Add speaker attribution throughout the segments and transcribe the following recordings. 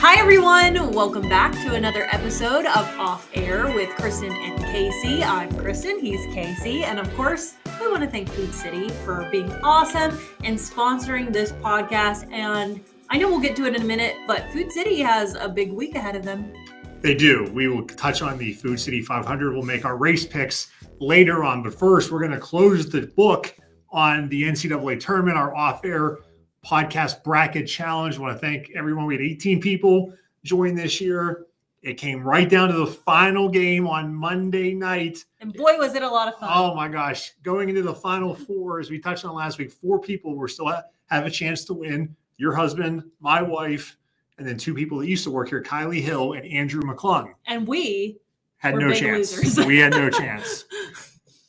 Speaker 1: Hi everyone, welcome back to another episode of Off Air with Kristen and Casey. I'm Kristen, he's Casey, and of course, we want to thank Food City for being awesome and sponsoring this podcast. And I know we'll get to it in a minute, but Food City has a big week ahead of them.
Speaker 2: They do. We will touch on the Food City 500. We'll make our race picks later on, but first we're going to close the book on the NCAA tournament, our off-air podcast bracket challenge. I want to thank everyone. We had 18 people join this year. It came right down to the final game on Monday night.
Speaker 1: And boy, was it a lot of fun.
Speaker 2: Oh my gosh. Going into the final four, as we touched on last week, 4 people were still have a chance to win. Your husband, my wife, and then 2 people that used to work here, Kylie Hill and Andrew McClung.
Speaker 1: And we
Speaker 2: had no chance. We had no chance.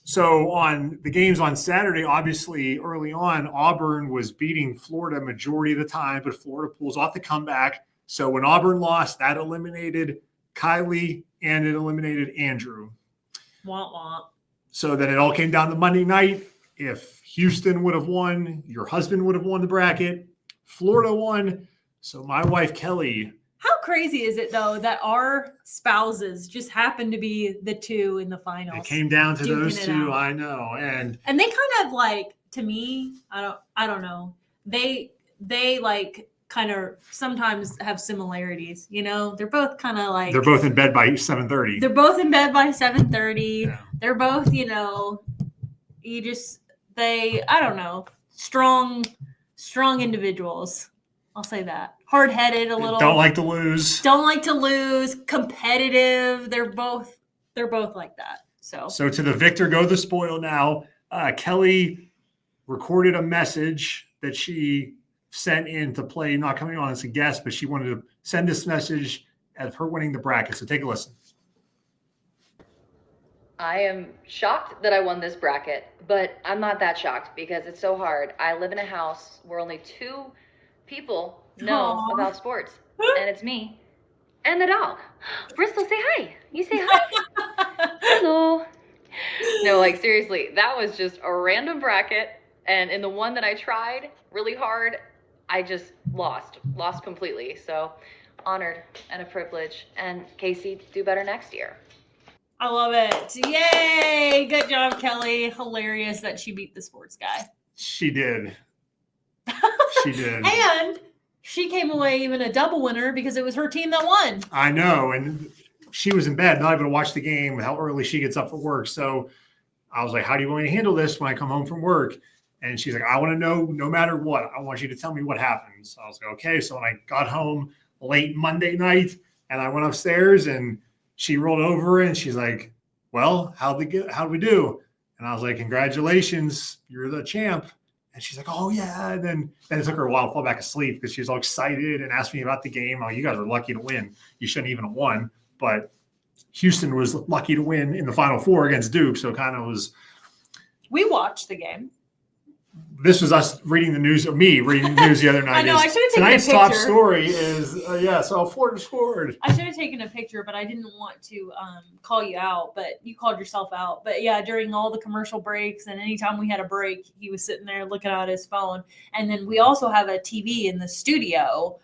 Speaker 2: So on the games on Saturday, obviously early on, Auburn was beating Florida majority of the time, but Florida pulls off the comeback. So when Auburn lost, that eliminated Kylie and it eliminated Andrew.
Speaker 1: Womp womp.
Speaker 2: So then it all came down to Monday night. If Houston would have won, your husband would have won the bracket. Florida won. So my wife, Kelly.
Speaker 1: How crazy is it, though, that our spouses just happened to be the 2 in the finals?
Speaker 2: It came down to those 2, I know. And
Speaker 1: they kind of like, to me, I don't know. They like kind of sometimes have similarities, you know? They're both kind of like.
Speaker 2: They're both in bed by 7:30.
Speaker 1: They're both in bed by 7:30.
Speaker 2: Yeah.
Speaker 1: They're both, you know, I don't know, strong individuals. I'll say that. Hard-headed a little.
Speaker 2: Don't like to lose.
Speaker 1: Competitive. They're both like that. So
Speaker 2: to the victor go the spoil now. Kelly recorded a message that she sent in to play, not coming on as a guest, but she wanted to send this message of her winning the bracket. So take a listen.
Speaker 3: I am shocked that I won this bracket, but I'm not that shocked because it's so hard. I live in a house where only 2 people know about sports, and it's me and the dog. Bristol, say hi. You say hi. Hello. No, like seriously, that was just a random bracket, and in the one that I tried really hard, I just lost completely. So honored and a privilege. And Casey, do better next year.
Speaker 1: I love it. Yay! Good job, Kelly. Hilarious that she beat the sports guy.
Speaker 2: She did. She did.
Speaker 1: And she came away even a double winner because it was her team that won.
Speaker 2: I know. And she was in bed, not able to watch the game, how early she gets up for work. So I was like, how do you want me to handle this when I come home from work? And she's like, I want to know no matter what. I want you to tell me what happened. So I was like, okay. So when I got home late Monday night and I went upstairs and she rolled over and she's like, well, how'd we do? And I was like, congratulations, you're the champ. And she's like, oh, yeah. And then it took her a while to fall back asleep because she was all excited and asked me about the game. Oh, you guys were lucky to win. You shouldn't even have won. But Houston was lucky to win in the Final Four against Duke. So it kind of was.
Speaker 1: We watched the game.
Speaker 2: This was us reading the news, or me reading the news the other night.
Speaker 1: I know, I should have taken a picture.
Speaker 2: Tonight's top story is, so Florida scored.
Speaker 1: I should have taken a picture, but I didn't want to call you out, but you called yourself out. But yeah, during all the commercial breaks and anytime we had a break, he was sitting there looking at his phone. And then we also have a TV in the studio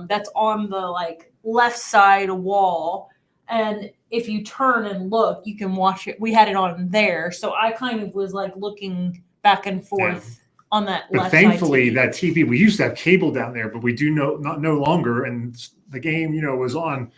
Speaker 1: that's on the like left side wall. And if you turn and look, you can watch it. We had it on there. So I kind of was like looking back and forth on that left side.
Speaker 2: Thankfully, that TV, we used to have cable down there, but we do no longer. And the game, was on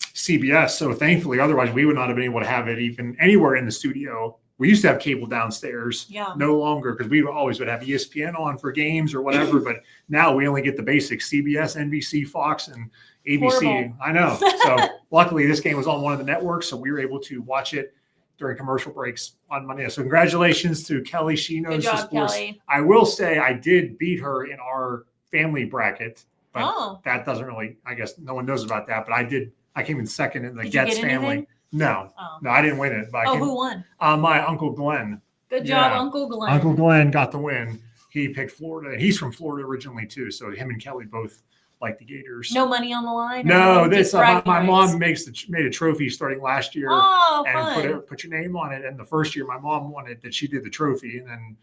Speaker 2: CBS. So thankfully, otherwise we would not have been able to have it even anywhere in the studio. We used to have cable downstairs.
Speaker 1: Yeah.
Speaker 2: No longer, because we always would have ESPN on for games or whatever. But now we only get the basics: CBS, NBC, Fox, and ABC.
Speaker 1: Horrible.
Speaker 2: I know. So luckily, this game was on one of the networks, so we were able to watch it during commercial breaks on Monday. So congratulations to Kelly. She knows the sports.
Speaker 1: Kelly.
Speaker 2: I will say I did beat her in our family bracket, but that doesn't really, I guess no one knows about that, but I did. I came in second in the Getz family.
Speaker 1: Anything?
Speaker 2: No, I didn't win it. But
Speaker 1: who won?
Speaker 2: My Uncle Glenn.
Speaker 1: Good job, Uncle Glenn.
Speaker 2: Uncle Glenn got the win. He picked Florida, and he's from Florida originally too. So him and Kelly both like the Gators.
Speaker 1: No money on the line?
Speaker 2: No, this my mom made a trophy starting last year.
Speaker 1: Oh,
Speaker 2: and
Speaker 1: fun.
Speaker 2: put your name on it. And the first year my mom wanted that she did the trophy, and then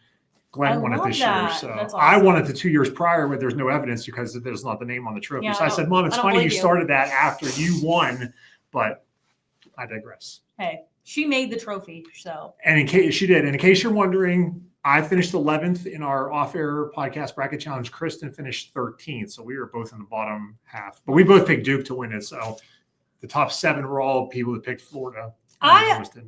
Speaker 2: Glenn won it this year. So
Speaker 1: That's
Speaker 2: I
Speaker 1: awesome.
Speaker 2: won it the 2 years prior, but there's no evidence because there's not the name on the trophy.
Speaker 1: Yeah,
Speaker 2: so I said, Mom, it's
Speaker 1: I don't
Speaker 2: funny you
Speaker 1: believe you.
Speaker 2: started that after you won, but I digress.
Speaker 1: Hey, she made the trophy, so.
Speaker 2: And in case she did, and in case you're wondering, I finished 11th in our off-air podcast bracket challenge. Kristen finished 13th, so we were both in the bottom half. But we both picked Duke to win it, so the top 7 were all people that picked Florida.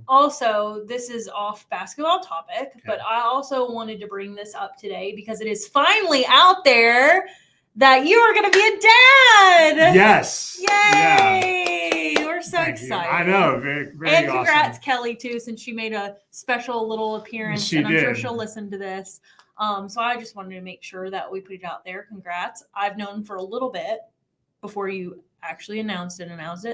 Speaker 1: Also, this is off basketball topic, but I also wanted to bring this up today because it is finally out there that you are going to be a dad.
Speaker 2: Yes.
Speaker 1: Yay! Yeah. We're so
Speaker 2: Thank
Speaker 1: excited.
Speaker 2: You. I know. Very, very
Speaker 1: and congrats,
Speaker 2: awesome.
Speaker 1: Kelly, too, since she made a special little appearance.
Speaker 2: She
Speaker 1: and I'm
Speaker 2: did.
Speaker 1: sure she'll listen to this. So I just wanted to make sure that we put it out there. Congrats. I've known for a little bit before you actually announced it.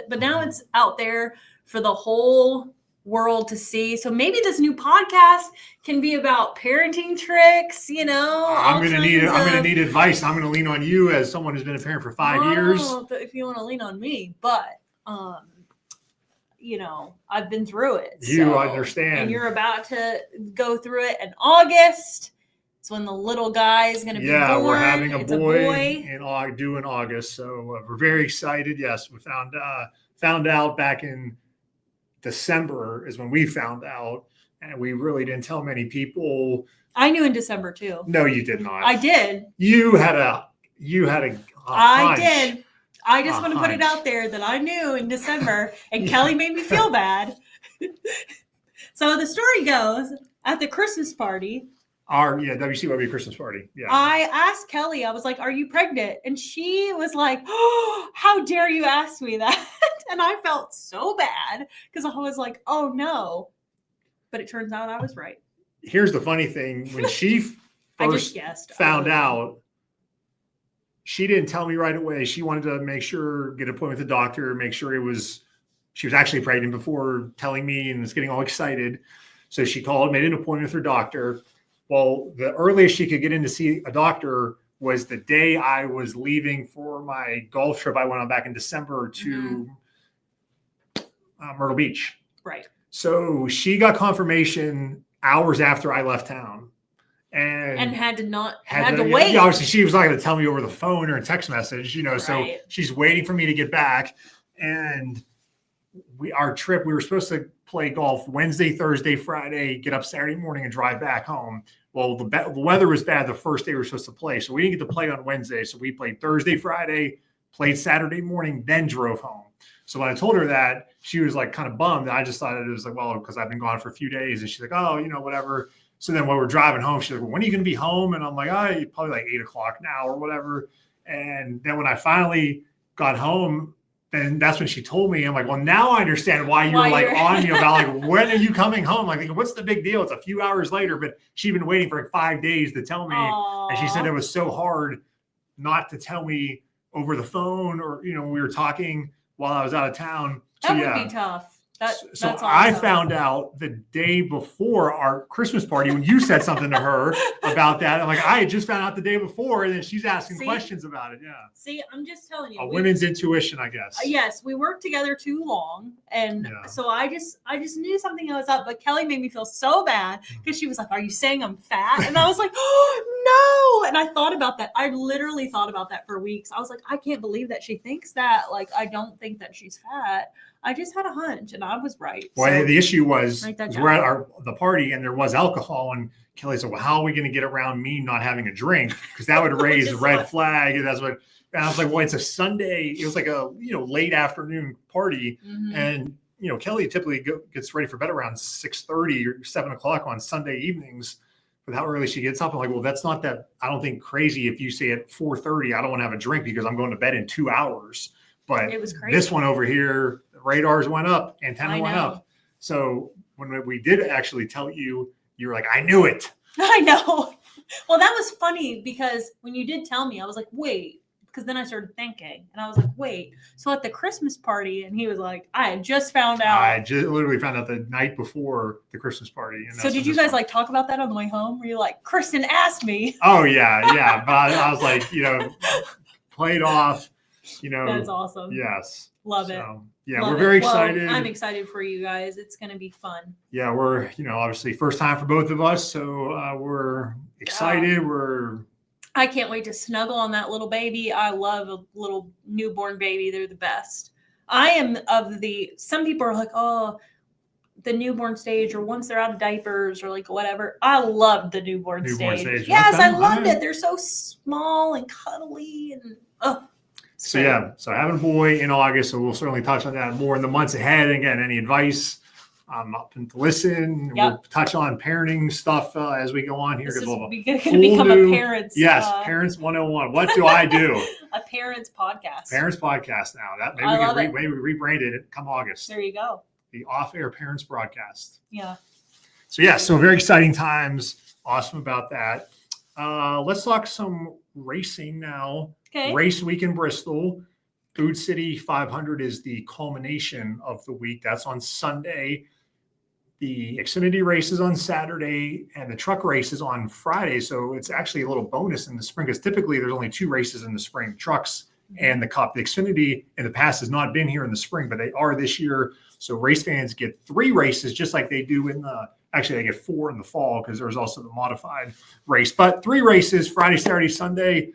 Speaker 1: But now it's out there for the whole world to see. So maybe this new podcast can be about parenting tricks,
Speaker 2: I'm gonna need advice. I'm gonna lean on you as someone who's been a parent for 5 years.
Speaker 1: If you want to lean on me, but I've been through it.
Speaker 2: You understand.
Speaker 1: And you're about to go through it in August. It's when the little guy is going to be born.
Speaker 2: Yeah, we're having a boy due in August. So we're very excited. Yes, we found out back in December is when we found out. And we really didn't tell many people.
Speaker 1: I knew in December too.
Speaker 2: No, you did not.
Speaker 1: I did.
Speaker 2: You had a
Speaker 1: I did. I just want to put it out there that I knew in December, and Kelly made me feel bad. So the story goes, at the Christmas party,
Speaker 2: WCYB Christmas party. Yeah.
Speaker 1: I asked Kelly, I was like, "Are you pregnant?" And she was like, "Oh, how dare you ask me that?" And I felt so bad because I was like, "Oh no." But it turns out I was right.
Speaker 2: Here's the funny thing. When she first found out, she didn't tell me right away. She wanted to make sure, get an appointment with the doctor, make sure she was actually pregnant before telling me and was getting all excited. So she called, made an appointment with her doctor. Well, the earliest she could get in to see a doctor was the day I was leaving for my golf trip I went on back in December to Myrtle Beach.
Speaker 1: Right.
Speaker 2: So she got confirmation hours after I left town. And
Speaker 1: had to wait.
Speaker 2: Yeah, obviously, she was not going to tell me over the phone or a text message,
Speaker 1: Right.
Speaker 2: So she's waiting for me to get back. And our trip, we were supposed to play golf Wednesday, Thursday, Friday, get up Saturday morning and drive back home. Well, the weather was bad the first day we were supposed to play. So we didn't get to play on Wednesday. So we played Thursday, Friday, played Saturday morning, then drove home. So when I told her that, she was like kind of bummed. I just thought it was like, well, because I've been gone for a few days. And she's like, oh, whatever. So then when we're driving home, she's like, well, when are you going to be home? And I'm like, probably like 8:00 now or whatever. And then when I finally got home, then that's when she told me, I'm like, well, now I understand why you were like on me about like, when are you coming home? Like, what's the big deal? It's a few hours later, but she'd been waiting for like 5 days to tell me.
Speaker 1: Aww.
Speaker 2: And she said it was so hard not to tell me over the phone or, when we were talking while I was out of town.
Speaker 1: That would be tough. That's awesome.
Speaker 2: I found out the day before our Christmas party when you said something to her about that. I'm like, I had just found out the day before, and then she's asking questions about it. Yeah.
Speaker 1: See, I'm just telling you.
Speaker 2: Women's intuition, I guess.
Speaker 1: Yes, we worked together too long, and so I just knew something was up. But Kelly made me feel so bad because she was like, "Are you saying I'm fat?" And I was like, "Oh no!" And I thought about that. I literally thought about that for weeks. I was like, I can't believe that she thinks that. Like, I don't think that she's fat. I just had a hunch, and I was right.
Speaker 2: Well, the issue was we're at the party, and there was alcohol, and Kelly said, well, how are we going to get around me not having a drink? Because that would raise a red flag. And that's what, and I was like, well, it's a Sunday. It was like a, late afternoon party. Mm-hmm. And, Kelly typically gets ready for bed around 6:30 or 7:00 on Sunday evenings with how early she gets up. I'm like, well, that's not that, I don't think crazy if you say at 4:30, I don't want to have a drink because I'm going to bed in 2 hours. But
Speaker 1: it was crazy.
Speaker 2: This one over here, radars went up, antenna went up. So when we did actually tell you, you were like, I knew it.
Speaker 1: I know. Well, that was funny because when you did tell me, I was like, wait, because then I started thinking and I was like, wait, so at the Christmas party, and he was like, I had just found out.
Speaker 2: I just literally found out the night before the Christmas party. And
Speaker 1: so did you guys like talk about that on the way home? Were you like, Kristen asked me?
Speaker 2: Oh yeah. But I was like, played off.
Speaker 1: That's awesome.
Speaker 2: Yes.
Speaker 1: Love it.
Speaker 2: Yeah,
Speaker 1: Love
Speaker 2: we're
Speaker 1: it.
Speaker 2: very
Speaker 1: Well,
Speaker 2: excited.
Speaker 1: I'm excited for you guys. It's going to be fun.
Speaker 2: Yeah, we're, obviously first time for both of us. So we're excited.
Speaker 1: I can't wait to snuggle on that little baby. I love a little newborn baby. They're the best. I am some people are like, oh, the newborn stage, or once they're out of diapers, or like whatever. I loved the newborn stage. Yes,
Speaker 2: Okay.
Speaker 1: I loved it. They're so small and cuddly and
Speaker 2: so having a boy in August, so we'll certainly touch on that more in the months ahead. And again, any advice, I'm up to listen. We'll touch on parenting stuff as we go on here.
Speaker 1: This is going to become a parents.
Speaker 2: Yes, Parents 101. What do I do?
Speaker 1: A parents podcast.
Speaker 2: Parents podcast now. That maybe we rebranded it come August.
Speaker 1: There you go.
Speaker 2: The off-air parents broadcast.
Speaker 1: Yeah.
Speaker 2: So very exciting times. Awesome about that. Let's talk some racing now.
Speaker 1: Okay.
Speaker 2: Race week in Bristol. Food City 500 is the culmination of the week. That's on Sunday. The Xfinity race is on Saturday, and the truck race is on Friday. So it's actually a little bonus in the spring, because typically there's only 2 races in the spring, trucks and the Cup. The Xfinity in the past has not been here in the spring, but they are this year. So race fans get 3 races, just like they do they get 4 in the fall, because there's also the modified race. But 3 races, Friday, Saturday, Sunday.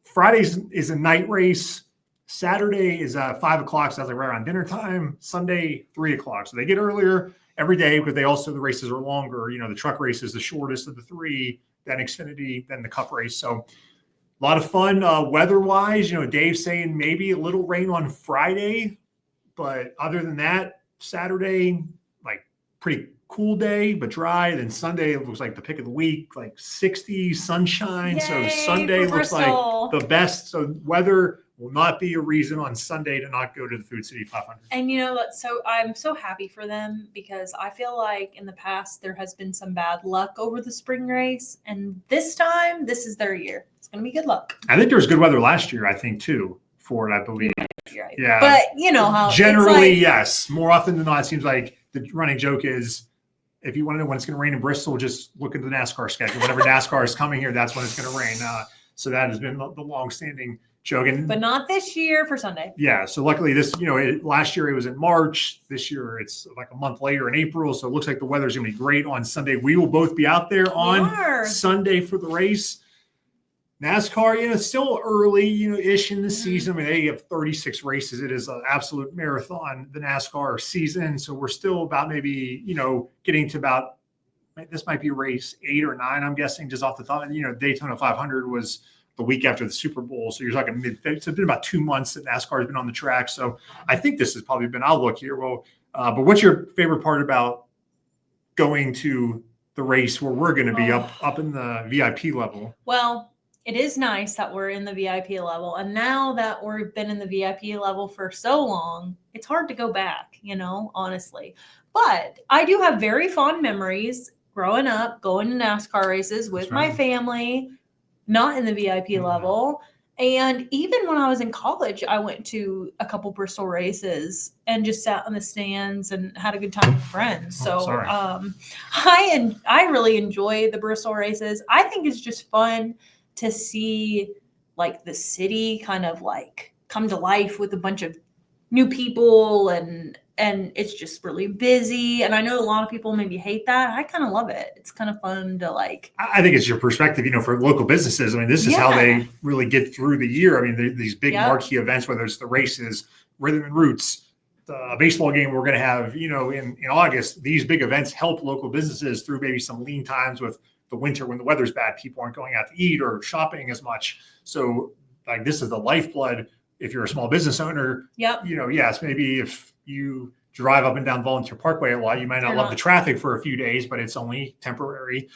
Speaker 2: Friday is a night race. Saturday is 5 o'clock, so that's like right around dinner time. Sunday, 3 o'clock. So they get earlier every day, because the races are longer. The truck race is the shortest of the 3, then Xfinity, then the Cup race. So a lot of fun weather-wise. Dave's saying maybe a little rain on Friday, but other than that, Saturday, like pretty cool day, but dry. Then Sunday, it looks like the pick of the week, like 60 sunshine.
Speaker 1: Yay,
Speaker 2: so Sunday looks like the best. So weather will not be a reason on Sunday to not go to the Food City 500.
Speaker 1: And I'm so happy for them, because I feel like in the past there has been some bad luck over the spring race, and this time this is their year. It's going to be good luck.
Speaker 2: I think there was good weather last year, I think, too, for it, I believe.
Speaker 1: Right.
Speaker 2: Yeah.
Speaker 1: But you know how
Speaker 2: generally, yes. More often than not, it seems like the running joke is, if you want to know when it's going to rain in Bristol, just look at the NASCAR schedule. Whenever NASCAR is coming here, that's when it's going to rain. So that has been the long-standing joke.
Speaker 1: But not this year for Sunday.
Speaker 2: Yeah. So luckily this, last year it was in March. This year it's like a month later in April. So it looks like the weather's going to be great on Sunday. We will both be out there on Sunday for the race. NASCAR, it's still early, ish in the season. I mean, they have 36 races. It is an absolute marathon, the NASCAR season. So we're still about maybe, getting to about, this might be race 8 or 9, I'm guessing, just off the top. Daytona 500 was the week after the Super Bowl. So you're talking it's been about 2 months that NASCAR has been on the track. So I think this has probably been, I'll look here. Well, but what's your favorite part about going to the race where we're going to be up in the VIP level?
Speaker 1: Well, it is nice that we're in the VIP level. And now that we've been in the VIP level for so long, it's hard to go back, honestly. But I do have very fond memories growing up, going to NASCAR races with my family, not in the VIP level. And even when I was in college, I went to a couple Bristol races and just sat in the stands and had a good time with friends. So I really enjoy the Bristol races. I think it's just fun to see like the city kind of like come to life with a bunch of new people, and it's just really busy. And I know a lot of people maybe hate that. I kind of love it. It's kind of fun to like.
Speaker 2: I think it's your perspective, for local businesses. I mean, this is how they really get through the year. I mean, these big marquee events, whether it's the races, Rhythm and Roots, the baseball game we're going to have, in August, these big events help local businesses through maybe some lean times with the winter when the weather's bad. People aren't going out to eat or shopping as much. So like this is the lifeblood. If you're a small business owner, yes, maybe if you drive up and down Volunteer Parkway a lot, you might not love the traffic for a few days, but it's only temporary.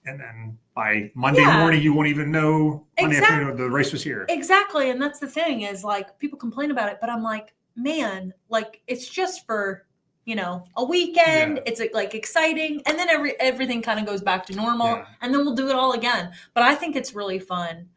Speaker 2: And then by Monday morning, you won't even know Monday afternoon the race was here.
Speaker 1: Exactly. And that's the thing is like people complain about it, but I'm like, man, like it's just for a weekend. It's like exciting, and then everything kind of goes back to normal, and then we'll do it all again. But I think it's really fun.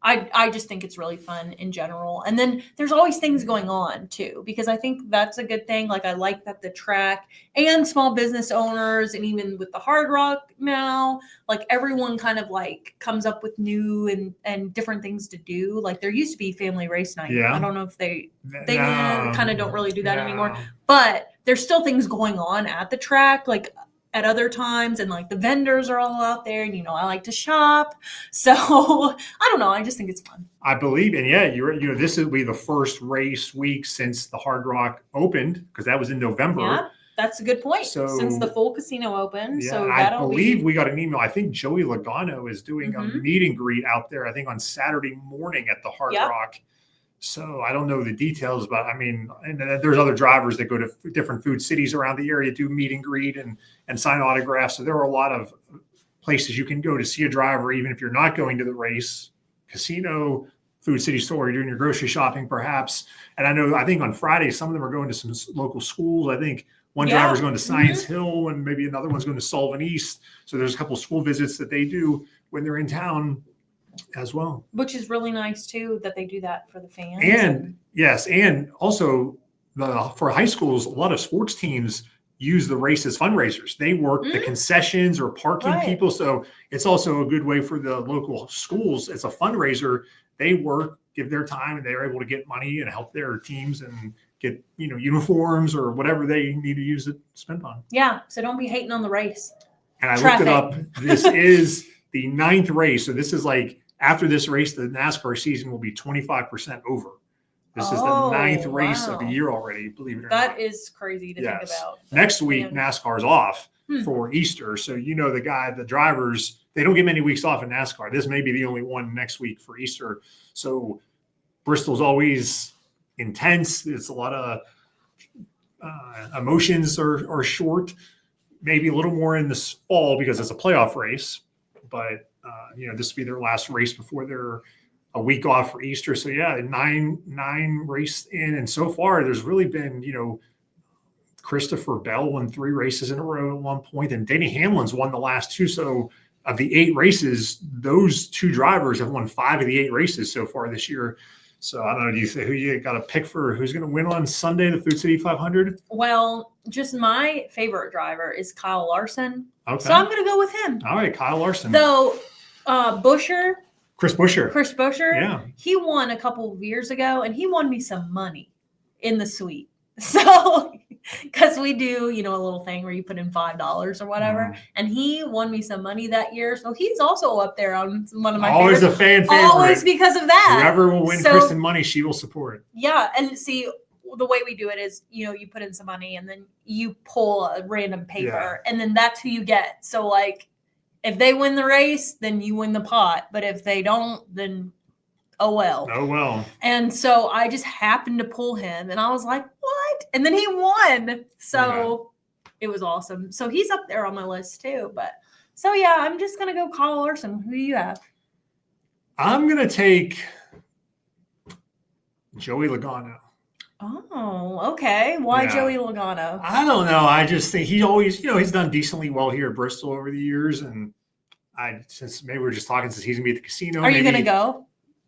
Speaker 1: I just think it's really fun in general. And then there's always things going on too, because I think that's a good thing. Like I like that the track and small business owners, and even with the Hard Rock now, like everyone kind of like comes up with new and different things to do. Like there used to be family race night.
Speaker 2: Yeah.
Speaker 1: I don't know if they
Speaker 2: No.
Speaker 1: kind of don't really do that
Speaker 2: No.
Speaker 1: anymore, but there's still things going on at the track. Like at other times, and like the vendors are all out there, and you know I like to shop, so I don't know, I just think it's fun.
Speaker 2: I believe, and yeah, this will be the first race week since the Hard Rock opened, because that was in November.
Speaker 1: Yeah, that's a good point.
Speaker 2: So,
Speaker 1: since the full casino opened,
Speaker 2: yeah,
Speaker 1: so
Speaker 2: I believe we got an email. I think Joey Logano is doing a meet and greet out there, I think on Saturday morning at the Hard Rock. So I don't know the details, but I mean, and there's other drivers that go to different food cities around the area, do meet and greet and sign autographs. So there are a lot of places you can go to see a driver, even if you're not going to the race. Casino, food city store, you're doing your grocery shopping perhaps. And I think on Friday, some of them are going to some local schools. I think one driver's going to Science Hill, and maybe another one's going to Sullivan East. So there's a couple of school visits that they do when they're in town as well,
Speaker 1: which is really nice too, that they do that for the fans.
Speaker 2: And yes, and also for high schools, a lot of sports teams use the race as fundraisers. They work the concessions or parking people, so it's also a good way for the local schools. It's a fundraiser. They work, give their time, and they're able to get money and help their teams and get uniforms or whatever they need to use it spent on.
Speaker 1: Yeah, so don't be hating on the race.
Speaker 2: And I looked it up. This is the 9th race, so this is like, after this race, the NASCAR season will be 25% over. This is the 9th race of the year already, believe it or not.
Speaker 1: That is crazy to think about.
Speaker 2: Next week, NASCAR's off for Easter. So, the drivers, they don't get many weeks off in NASCAR. This may be the only one next week for Easter. So Bristol's always intense. It's a lot of emotions are short, maybe a little more in this fall because it's a playoff race. But this will be their last race before they're a week off for Easter. So yeah, nine race in, and so far there's really been Christopher Bell won 3 races in a row at one point, and Denny Hamlin's won the last 2. So of the 8 races, those 2 drivers have won 5 of the 8 races so far this year. So I don't know. Do you think who you got to pick for who's going to win on Sunday, the Food City 500?
Speaker 1: Well, just my favorite driver is Kyle Larson.
Speaker 2: Okay.
Speaker 1: So I'm going to go with him.
Speaker 2: All right, Kyle Larson.
Speaker 1: Though Chris Buescher,
Speaker 2: yeah,
Speaker 1: he won a couple of years ago, and he won me some money in the suite. So, because we do, a little thing where you put in $5 or whatever, and he won me some money that year. So he's also up there on one of my
Speaker 2: always
Speaker 1: favorites.
Speaker 2: A fan favorite.
Speaker 1: Always because of that.
Speaker 2: Whoever will win Kristen money, she will support.
Speaker 1: Yeah, and see, the way we do it is, you put in some money, and then you pull a random paper, and then that's who you get. So, like, if they win the race, then you win the pot. But if they don't, then oh well.
Speaker 2: Oh well.
Speaker 1: And so I just happened to pull him, and I was like, what? And then he won. So it was awesome. So he's up there on my list too. But so yeah, I'm just gonna go Kyle Larson. Who do you have?
Speaker 2: I'm gonna take Joey Logano.
Speaker 1: Oh, okay. Why Joey Logano?
Speaker 2: I don't know. I just think he always, he's done decently well here at Bristol over the years. And since maybe we're just talking, since he's gonna be at the casino.
Speaker 1: Are you gonna go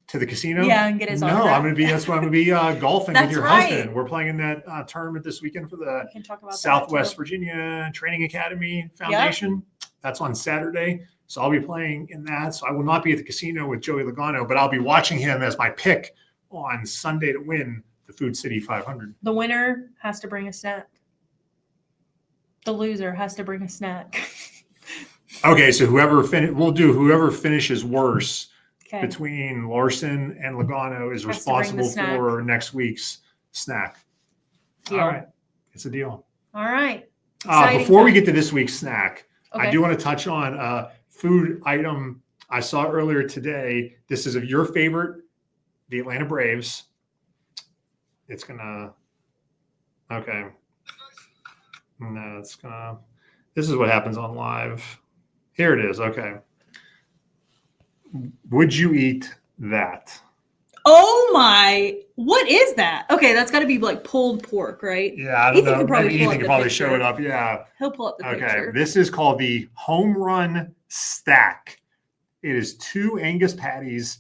Speaker 2: to the casino?
Speaker 1: Yeah, and get his autograph?
Speaker 2: No, that's why I'm gonna be golfing with your husband. We're playing in that tournament this weekend for the Southwest Virginia Training Academy Foundation. Yep. That's on Saturday. So I'll be playing in that. So I will not be at the casino with Joey Logano, but I'll be watching him as my pick on Sunday to win the Food City 500.
Speaker 1: The winner has to bring a snack. The loser has to bring a snack.
Speaker 2: Okay, so whoever finishes worse between Larson and Logano is responsible for next week's snack. Deal. All right, it's a deal.
Speaker 1: All right.
Speaker 2: Before we get to this week's snack, I do want to touch on a food item I saw earlier today. This is of your favorite, the Atlanta Braves. It's gonna, okay. No, this is what happens on live. Here it is. Okay. Would you eat that?
Speaker 1: Oh my, what is that? Okay, that's got to be like pulled pork, right?
Speaker 2: Yeah, I don't know. Ethan could probably show it up. Yeah.
Speaker 1: He'll pull up the picture.
Speaker 2: Okay, this is called the Home Run Stack. It is 2 Angus patties,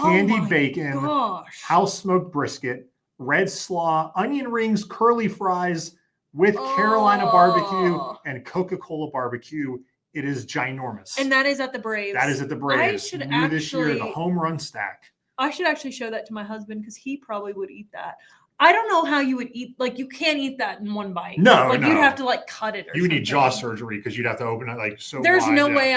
Speaker 2: candied bacon,
Speaker 1: gosh.
Speaker 2: house smoked brisket, red slaw, onion rings, curly fries with Carolina barbecue and Coca-Cola barbecue. It is ginormous.
Speaker 1: And that is at the Braves.
Speaker 2: That is at the Braves.
Speaker 1: I should
Speaker 2: New this year, the
Speaker 1: actually-
Speaker 2: home run stack.
Speaker 1: I should actually show that to my husband because he probably would eat that. I don't know how you would eat. Like, you can't eat that in one bite.
Speaker 2: No,
Speaker 1: like
Speaker 2: no.
Speaker 1: you'd have to like cut it. Or
Speaker 2: You would need jaw
Speaker 1: something.
Speaker 2: surgery because you'd have to open it like so.
Speaker 1: There's
Speaker 2: wide,
Speaker 1: no
Speaker 2: yeah.
Speaker 1: way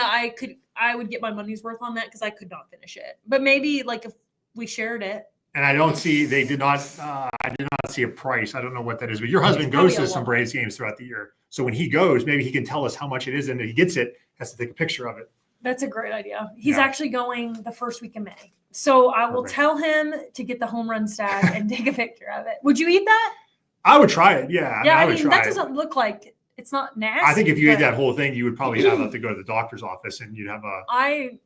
Speaker 1: I would get my money's worth on that because I could not finish it. But maybe like if we shared it.
Speaker 2: And I don't see, they did not, I did not see a price. I don't know what that is, but your husband
Speaker 1: It's probably
Speaker 2: goes to
Speaker 1: a
Speaker 2: some
Speaker 1: lot.
Speaker 2: Braves games throughout the year. So when he goes, maybe he can tell us how much it is. And if he gets it, has to take a picture of it.
Speaker 1: That's a great idea. He's
Speaker 2: Yeah.
Speaker 1: actually going the first week of May. So I will
Speaker 2: Perfect.
Speaker 1: tell him to get the home run stack and take a picture of it. Would you eat that?
Speaker 2: I would try it. Yeah.
Speaker 1: Yeah,
Speaker 2: I
Speaker 1: I
Speaker 2: would
Speaker 1: mean,
Speaker 2: try
Speaker 1: that
Speaker 2: it.
Speaker 1: doesn't look like it's not nasty.
Speaker 2: I think if you ate
Speaker 1: but
Speaker 2: that whole thing, you would probably have to go to the doctor's office and you'd have a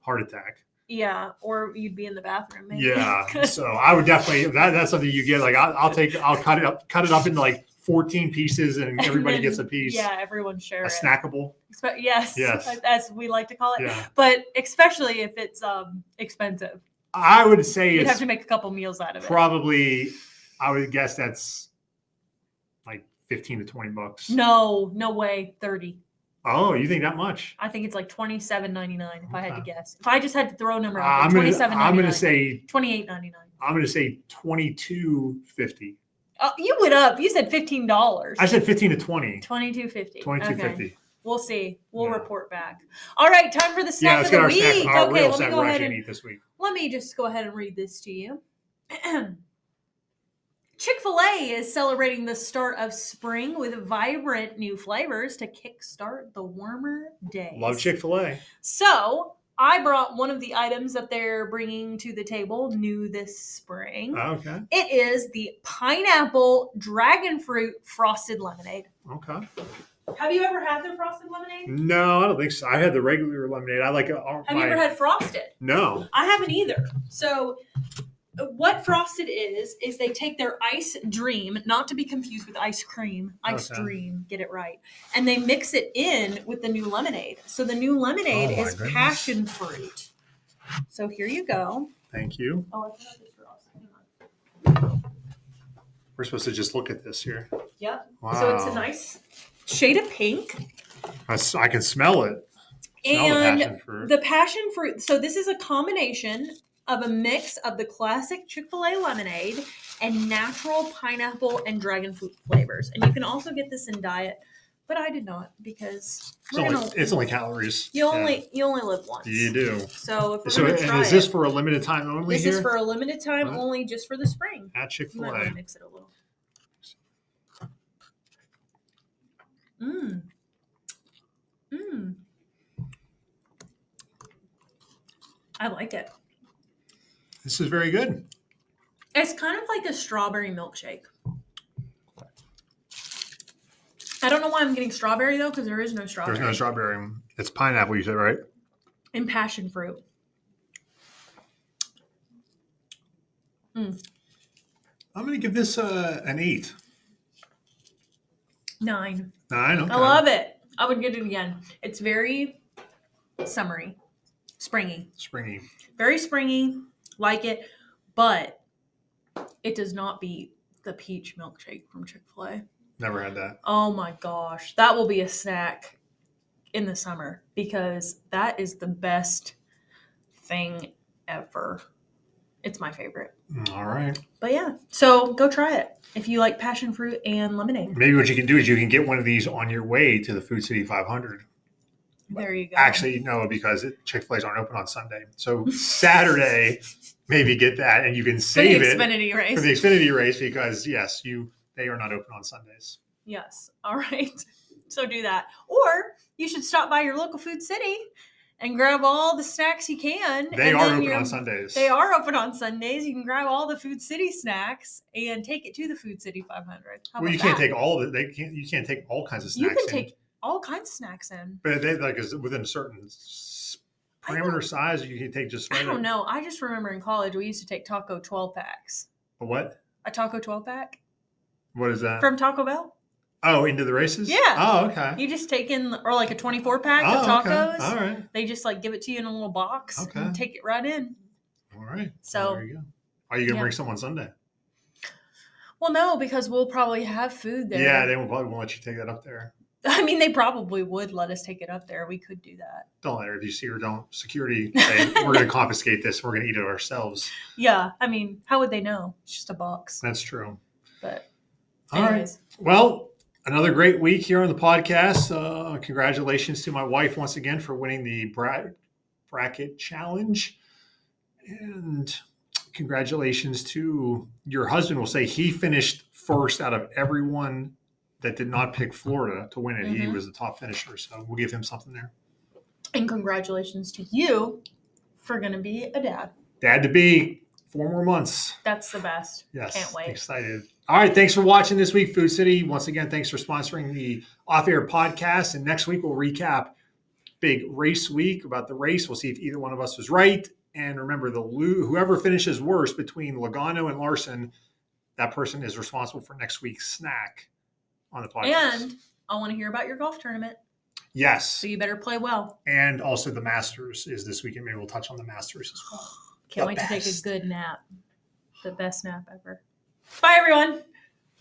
Speaker 2: heart attack.
Speaker 1: Yeah, or you'd be in the bathroom. Maybe.
Speaker 2: Yeah. So I would definitely, that's something you get. Like I'll cut it up into like 14 pieces and everybody gets a piece.
Speaker 1: Yeah, everyone share
Speaker 2: A
Speaker 1: it.
Speaker 2: snackable.
Speaker 1: Yes,
Speaker 2: Yes.
Speaker 1: as we like to call it.
Speaker 2: Yeah.
Speaker 1: But especially if it's expensive,
Speaker 2: I would say
Speaker 1: you'd
Speaker 2: it's
Speaker 1: have to make a couple meals out of it.
Speaker 2: probably, I would guess that's like 15 to 20 bucks.
Speaker 1: No way, 30.
Speaker 2: Oh, you think that much?
Speaker 1: I think it's like $27.99 if I had to
Speaker 2: Okay.
Speaker 1: guess. If I just had to throw a number out,
Speaker 2: I'm
Speaker 1: there,
Speaker 2: gonna
Speaker 1: $27.99.
Speaker 2: say
Speaker 1: $28.99.
Speaker 2: $22.50.
Speaker 1: Oh, you went up. You said $15.
Speaker 2: I said 15 to 20.
Speaker 1: $22.50.
Speaker 2: $22.50.
Speaker 1: Okay. We'll see. We'll
Speaker 2: Yeah.
Speaker 1: report back. All right, time for the
Speaker 2: Yeah,
Speaker 1: snack
Speaker 2: let's
Speaker 1: of
Speaker 2: get
Speaker 1: the
Speaker 2: our
Speaker 1: week.
Speaker 2: snack. Our
Speaker 1: Okay,
Speaker 2: real
Speaker 1: let me
Speaker 2: snack
Speaker 1: go
Speaker 2: we're
Speaker 1: ahead
Speaker 2: actually
Speaker 1: and
Speaker 2: gonna eat this week.
Speaker 1: let me just go ahead and read this to you. Chick-fil-A is celebrating the start of spring with vibrant new flavors to kickstart the warmer days.
Speaker 2: Love Chick-fil-A.
Speaker 1: So I brought one of the items that they're bringing to the table new this spring.
Speaker 2: Okay.
Speaker 1: It is the pineapple dragon fruit frosted lemonade.
Speaker 2: Okay.
Speaker 1: Have you ever had their frosted lemonade?
Speaker 2: No, I don't think so. I had the regular lemonade. I like it.
Speaker 1: Have you ever had frosted?
Speaker 2: No.
Speaker 1: I haven't either. So what frosted is they take their ice dream, not to be confused with ice cream, ice
Speaker 2: Okay.
Speaker 1: dream, get it right. And they mix it in with the new lemonade. So the new lemonade
Speaker 2: Oh, my
Speaker 1: is
Speaker 2: goodness.
Speaker 1: passion fruit. So here you go.
Speaker 2: Thank you.
Speaker 1: Oh, I forgot this for us. Hang on.
Speaker 2: We're supposed to just look at this here.
Speaker 1: Yep.
Speaker 2: Wow.
Speaker 1: So it's a nice shade of pink.
Speaker 2: I can smell it. Smell the
Speaker 1: And
Speaker 2: passion fruit.
Speaker 1: the passion fruit. So this is a combination of a mix of the classic Chick-fil-A lemonade and natural pineapple and dragon fruit flavors. And you can also get this in diet, but I did not because
Speaker 2: It's only calories.
Speaker 1: you only live once.
Speaker 2: You do.
Speaker 1: So if we're
Speaker 2: So,
Speaker 1: gonna
Speaker 2: and
Speaker 1: try
Speaker 2: is this
Speaker 1: it,
Speaker 2: for a limited time only
Speaker 1: this
Speaker 2: here?
Speaker 1: is for a limited time
Speaker 2: What?
Speaker 1: only, just for the spring.
Speaker 2: At
Speaker 1: You might want
Speaker 2: Chick-fil-A.
Speaker 1: to mix it a little. Mmm. Mmm. I like it.
Speaker 2: This is very good.
Speaker 1: It's kind of like a strawberry milkshake. I don't know why I'm getting strawberry though, because there is no strawberry.
Speaker 2: There's no strawberry. It's pineapple, you said, right?
Speaker 1: And passion fruit.
Speaker 2: I'm going to give this an 8.
Speaker 1: 9.
Speaker 2: 9? Okay.
Speaker 1: I love it. I would get it again. It's very summery, springy.
Speaker 2: Springy.
Speaker 1: Very springy. Like it, but it does not beat the peach milkshake from Chick-fil-A.
Speaker 2: Never had that.
Speaker 1: Oh my gosh. That will be a snack in the summer because that is the best thing ever. It's my favorite.
Speaker 2: All right.
Speaker 1: But yeah, so go try it if you like passion fruit and lemonade.
Speaker 2: Maybe what you can do is you can get one of these on your way to the Food City 500.
Speaker 1: There you go.
Speaker 2: Actually, no, because Chick-fil-A's aren't open on Sunday. So Saturday, maybe get that and you can
Speaker 1: for the
Speaker 2: save it
Speaker 1: Xfinity race.
Speaker 2: for the Xfinity race because, yes, they are not open on Sundays.
Speaker 1: Yes. All right. So do that. Or you should stop by your local Food City and grab all the snacks you can.
Speaker 2: They
Speaker 1: and
Speaker 2: are
Speaker 1: then
Speaker 2: open on Sundays.
Speaker 1: They are open on Sundays. You can grab all the Food City snacks and take it to the Food City 500. How
Speaker 2: Well, you
Speaker 1: about
Speaker 2: can't
Speaker 1: that?
Speaker 2: take all of it. You can't take all kinds of
Speaker 1: You
Speaker 2: snacks.
Speaker 1: can take all kinds of snacks in.
Speaker 2: But they like is within a certain parameter size. You can take just.
Speaker 1: I don't know. I just remember in college we used to take taco 12 packs.
Speaker 2: A what?
Speaker 1: A taco 12 pack
Speaker 2: What is that?
Speaker 1: from Taco Bell.
Speaker 2: Oh, into the races?
Speaker 1: Yeah.
Speaker 2: Oh, okay.
Speaker 1: You just take in, or like a 24 pack of
Speaker 2: Oh,
Speaker 1: tacos.
Speaker 2: okay. All right.
Speaker 1: They just like give it to you in a little box
Speaker 2: Okay.
Speaker 1: and take it right in.
Speaker 2: Well, All right.
Speaker 1: So
Speaker 2: well, there you go. Are you going to
Speaker 1: yeah.
Speaker 2: bring some on Sunday?
Speaker 1: Well, no, because we'll probably have food there.
Speaker 2: Yeah, they probably won't let you take that up there.
Speaker 1: I mean, they probably would let us take it up there. We could do that.
Speaker 2: Don't let her. If you see her, don't. Security say, we're going to confiscate this. We're going to eat it ourselves.
Speaker 1: Yeah. I mean, how would they know? It's just a box.
Speaker 2: That's true.
Speaker 1: But
Speaker 2: All right.
Speaker 1: anyways.
Speaker 2: Well, another great week here on the podcast. Congratulations to my wife once again for winning the bracket challenge. And congratulations to your husband. We'll say he finished first out of everyone that did not pick Florida to win it. He was the top finisher. So we'll give him something there.
Speaker 1: And congratulations to you for going to be a dad.
Speaker 2: Dad to be, 4 more months.
Speaker 1: That's the best.
Speaker 2: Yes.
Speaker 1: Can't wait.
Speaker 2: Excited. All right. Thanks for watching this week, Food City. Once again, thanks for sponsoring the Off-Air podcast. And next week, we'll recap big race week about the race. We'll see if either one of us was right. And remember, whoever finishes worst between Logano and Larson, that person is responsible for next week's snack on the podcast.
Speaker 1: And I want to hear about your golf tournament.
Speaker 2: Yes.
Speaker 1: So you better play well.
Speaker 2: And also the Masters is this weekend. Maybe we'll touch on the Masters as well.
Speaker 1: Can't wait to take a good nap. The best nap ever. Bye, everyone.